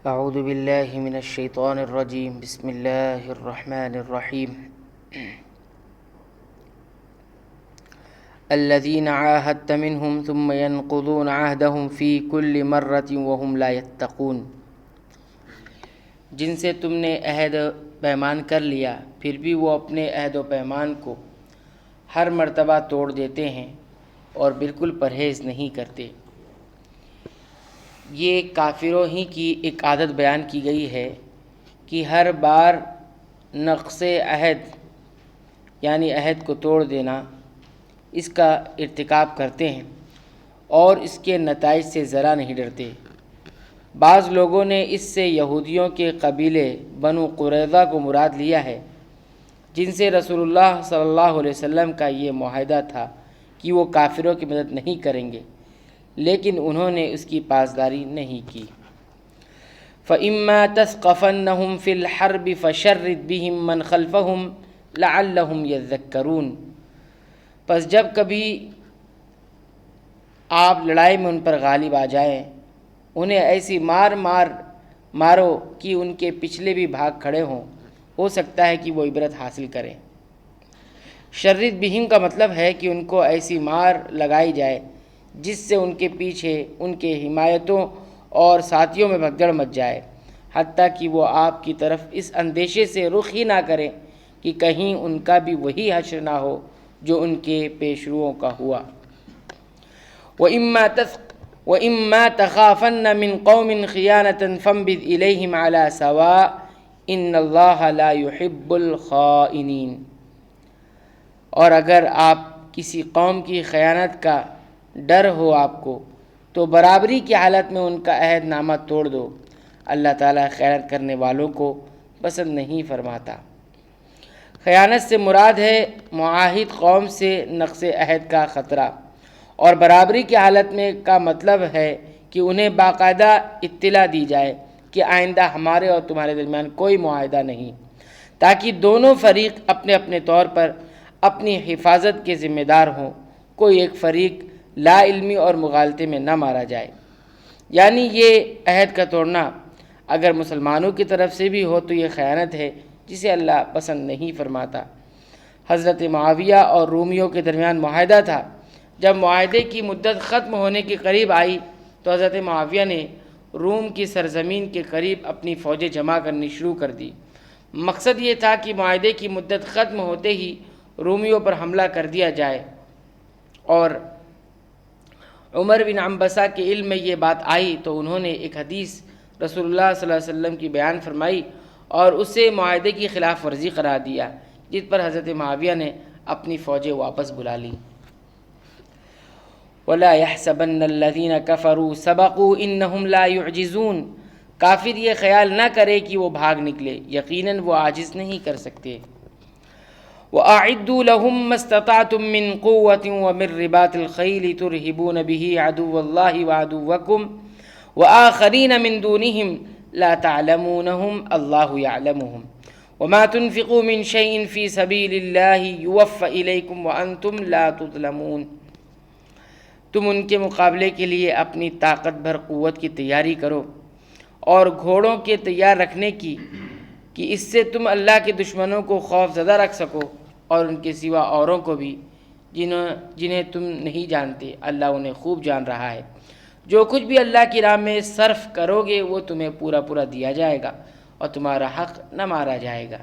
اعوذ باللہ من الشیطان الرجیم بسم اللہ الرحمن الرحیم الذین عاہدت منہم ثم ينقضون عہدہم فی کل مرۃ وہم لا یتقون، جن سے تم نے عہد پیمان کر لیا پھر بھی وہ اپنے عہد و پیمان کو ہر مرتبہ توڑ دیتے ہیں اور بالکل پرہیز نہیں کرتے۔ یہ کافروں ہی کی ایک عادت بیان کی گئی ہے کہ ہر بار نقض عہد یعنی عہد کو توڑ دینا اس کا ارتکاب کرتے ہیں اور اس کے نتائج سے ذرا نہیں ڈرتے۔ بعض لوگوں نے اس سے یہودیوں کے قبیلے بنو قریظہ کو مراد لیا ہے، جن سے رسول اللہ صلی اللہ علیہ وسلم کا یہ معاہدہ تھا کہ وہ کافروں کی مدد نہیں کریں گے، لیکن انہوں نے اس کی پاسداری نہیں کی۔ فَإِمَّا تَثْقَفَنَّهُمْ فِي الْحَرْبِ فَشَرِّدْ بِهِمْ مَنْ خَلْفَهُمْ لَعَلَّهُمْ يَذَّكَّرُونَ، پس جب کبھی آپ لڑائی میں ان پر غالب آ جائیں، انہیں ایسی مارو کہ ان کے پچھلے بھی بھاگ کھڑے ہوں، ہو سکتا ہے کہ وہ عبرت حاصل کریں۔ شرد بہم کا مطلب ہے کہ ان کو ایسی مار لگائی جائے جس سے ان کے پیچھے ان کے حمایتوں اور ساتھیوں میں بھگدڑ مچ جائے، حتیٰ کہ وہ آپ کی طرف اس اندیشے سے رخ ہی نہ کریں کہ کہیں ان کا بھی وہی حشر نہ ہو جو ان کے پیشروؤں کا ہوا۔ وَإِمَّا تَخَافَنَّ مِنْ قَوْمٍ خِيَانَةً فَانبِذْ إِلَيْهِمْ عَلَى سَوَاءٍ إِنَّ اللَّهَ لَا يُحِبُّ الْخَائِنِينَ، اور اگر آپ کسی قوم کی خیانت کا ڈر ہو آپ کو تو برابری کی حالت میں ان کا عہد نامہ توڑ دو، اللہ تعالیٰ خیانت کرنے والوں کو پسند نہیں فرماتا۔ خیانت سے مراد ہے معاہد قوم سے نقض عہد کا خطرہ، اور برابری کی حالت میں کا مطلب ہے کہ انہیں باقاعدہ اطلاع دی جائے کہ آئندہ ہمارے اور تمہارے درمیان کوئی معاہدہ نہیں، تاکہ دونوں فریق اپنے اپنے طور پر اپنی حفاظت کے ذمہ دار ہوں، کوئی ایک فریق لا علمی اور مغالطے میں نہ مارا جائے۔ یعنی یہ عہد کا توڑنا اگر مسلمانوں کی طرف سے بھی ہو تو یہ خیانت ہے جسے اللہ پسند نہیں فرماتا۔ حضرت معاویہ اور رومیوں کے درمیان معاہدہ تھا، جب معاہدے کی مدت ختم ہونے کے قریب آئی تو حضرت معاویہ نے روم کی سرزمین کے قریب اپنی فوجیں جمع کرنی شروع کر دی۔ مقصد یہ تھا کہ معاہدے کی مدت ختم ہوتے ہی رومیوں پر حملہ کر دیا جائے، اور عمر بن عنبسہ کے علم میں یہ بات آئی تو انہوں نے ایک حدیث رسول اللہ صلی اللہ علیہ وسلم کی بیان فرمائی اور اسے معاہدے کی خلاف ورزی قرار دیا، جس پر حضرت معاویہ نے اپنی فوجیں واپس بلا لیں۔ وَلَا يَحْسَبَنَّ الَّذِينَ كَفَرُوا سَبَقُوا إِنَّهُمْ لَا يُعْجِزُونَ، کافر یہ خیال نہ کرے کہ وہ بھاگ نکلے، یقیناً وہ عاجز نہیں کر سکتے۔ وَأَعِدُّوا لَهُم مَّا اسْتَطَعْتُم مِّن قُوَّةٍ وَمِن رِّبَاطِ الْخَيْلِ تُرْهِبُونَ بِهِ عَدُوَّ اللَّهِ وَعَدُوَّكُمْ وَآخَرِينَ مِن دُونِهِمْ لَا تَعْلَمُونَهُمْ اللَّهُ يَعْلَمُهُمْ وَمَا تُنفِقُوا مِن شَيْءٍ فِي سَبِيلِ اللَّهِ يُوَفَّ إِلَيْكُمْ وَأَنتُمْ لَا تُظْلَمُونَ، تم ان کے مقابلے کے لیے اپنی طاقت بھر قوت کی تیاری کرو اور گھوڑوں کے تیار رکھنے کی، کہ اس سے تم اللہ کے دشمنوں کو خوف زدہ رکھ سکو، اور ان کے سوا اوروں کو بھی جنہیں تم نہیں جانتے، اللہ انہیں خوب جان رہا ہے۔ جو کچھ بھی اللہ کی راہ میں صرف کرو گے وہ تمہیں پورا پورا دیا جائے گا اور تمہارا حق نہ مارا جائے گا۔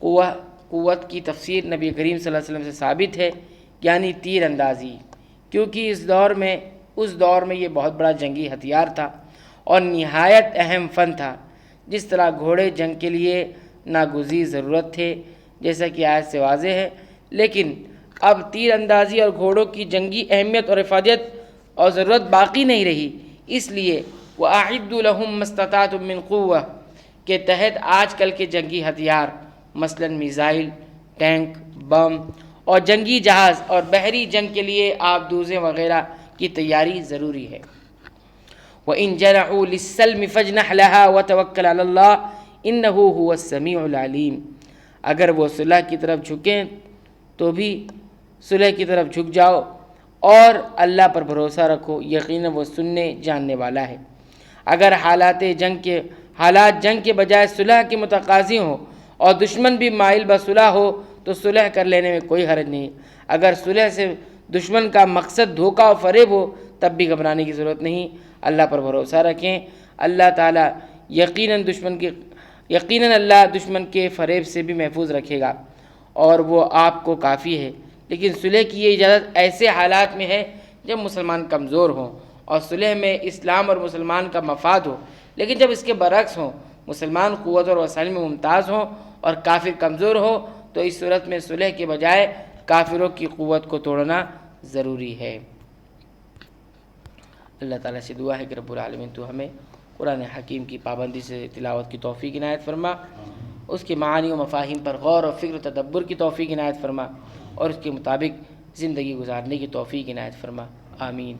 قوت کی تفسیر نبی کریم صلی اللہ علیہ وسلم سے ثابت ہے، یعنی تیر اندازی، کیونکہ اس دور میں یہ بہت بڑا جنگی ہتھیار تھا اور نہایت اہم فن تھا۔ جس طرح گھوڑے جنگ کے لیے ناگزیر ضرورت تھے جیسا کہ آیت سے واضح ہے، لیکن اب تیر اندازی اور گھوڑوں کی جنگی اہمیت اور افادیت اور ضرورت باقی نہیں رہی، اس لیے وَأَعِدُّوا لَهُم مَّا اسْتَطَعْتُم مِّن قُوَّةٍ کے تحت آج کل کے جنگی ہتھیار مثلاً میزائل، ٹینک، بم اور جنگی جہاز اور بحری جنگ کے لیے آبدوزیں وغیرہ کی تیاری ضروری ہے۔ وَإِن جَنَحُوا لِلسَّلْمِ فَاجْنَحْ لَهَا وَتَوَكَّلْ عَلَى اللَّهِ إِنَّهُ هُوَ السَّمِيعُ الْعَلِيمُ، اگر وہ صلح کی طرف جھکیں تو بھی صلح کی طرف جھک جاؤ اور اللہ پر بھروسہ رکھو، یقیناً وہ سننے جاننے والا ہے۔ اگر حالات جنگ کے بجائے صلح کے متقاضی ہوں اور دشمن بھی مائل بصلح ہو تو صلح کر لینے میں کوئی حرج نہیں۔ اگر صلح سے دشمن کا مقصد دھوکہ و فریب ہو تب بھی گھبرانے کی ضرورت نہیں، اللہ پر بھروسہ رکھیں۔ اللہ تعالیٰ یقیناً اللہ دشمن کے فریب سے بھی محفوظ رکھے گا اور وہ آپ کو کافی ہے۔ لیکن صلح کی یہ اجازت ایسے حالات میں ہے جب مسلمان کمزور ہوں اور صلح میں اسلام اور مسلمان کا مفاد ہو، لیکن جب اس کے برعکس ہوں، مسلمان قوت اور وسائل میں ممتاز ہوں اور کافر کمزور ہو، تو اس صورت میں صلح کے بجائے کافروں کی قوت کو توڑنا ضروری ہے۔ اللہ تعالیٰ سے دعا ہے کہ رب العالمین تو ہمیں قرآن حکیم کی پابندی سے تلاوت کی توفیق عنایت فرما، اس کے معانی و مفاہیم پر غور و فکر و تدبر کی توفیق عنایت فرما اور اس کے مطابق زندگی گزارنے کی توفیق عنایت فرما، آمین۔